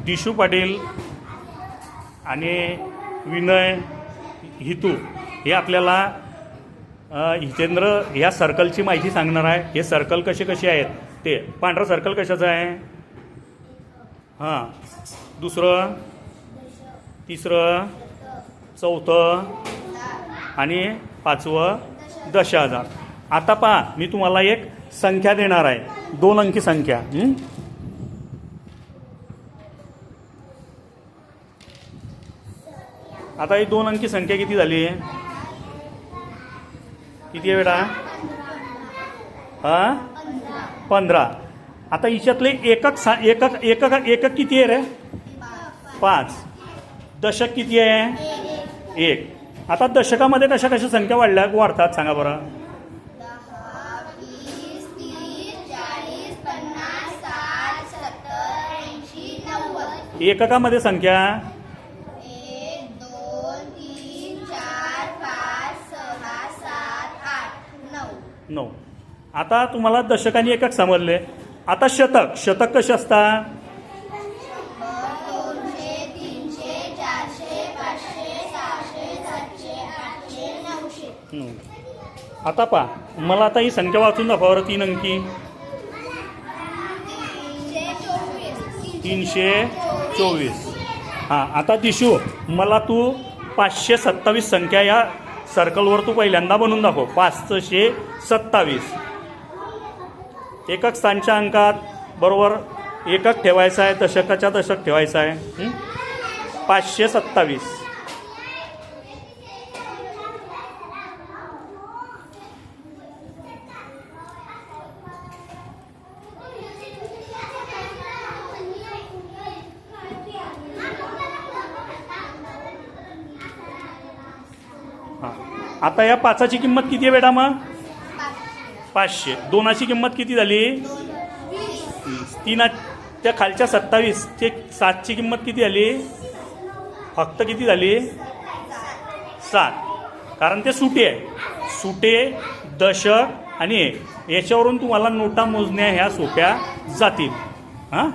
दिशू पाटील आणि विनय हितू हे आपल्याला हितेंद्र ह्या सर्कलची माहिती सांगणार आहे. हे सर्कल कसे कसे आहेत ते. पांढरं सर्कल कशाचं आहे? हां, दुसरं, तिसरं, चौथं आणि पाचवं दशहजार. आता पहा, मी तुम्हाला एक संख्या देणार आहे, 2 अंकी संख्या. आता ही 2 अंकी संख्या किती झाली? किती आहे बेटा? 15. आता हिच्यातले एकक एकक किती आहे रे? 5. दशक किती आहे? 1. आता दशकामध्ये कशा कशा संख्या वाढतात सांगा बरं. 10, 20, 30, 40, 50, 60, 70, 80, 90. एककामध्ये संख्या 1, 2, 3, 4, 5, 6, 7, 8, 9. 9. आता तुम्हाला दशक आणि एकक समजले. आता शतक कसे असतात? 200, 300, 400, 500, 600, 700, 800, 900. आता पहा, मला आता ही संख्या वाचून दाखवा बरं. 3 अंकी. 324. हां, आता दिशू, मला तू 527 संख्या या सर्कलवर तू पहिल्यांदा बनवून दाखव. 527. एकक स्थानच्या अंकात बरोबर एकक ठेवायचा आहे, दशकाच्या दशक ठेवायचा आहे. 527. हां, आता या 5ची किंमत किती आहे बेटा? मग 500. 2ची किंमत किती झाली? 3. त्या खालच्या 27 ते 7ची किंमत किती झाली? फक्त किती झाली? 7. कारण ते सुटे आहे. सुटे, दशक आणि एक याच्यावरून तुम्हाला नोटा मोजण्या ह्या सोप्या जातील. हां.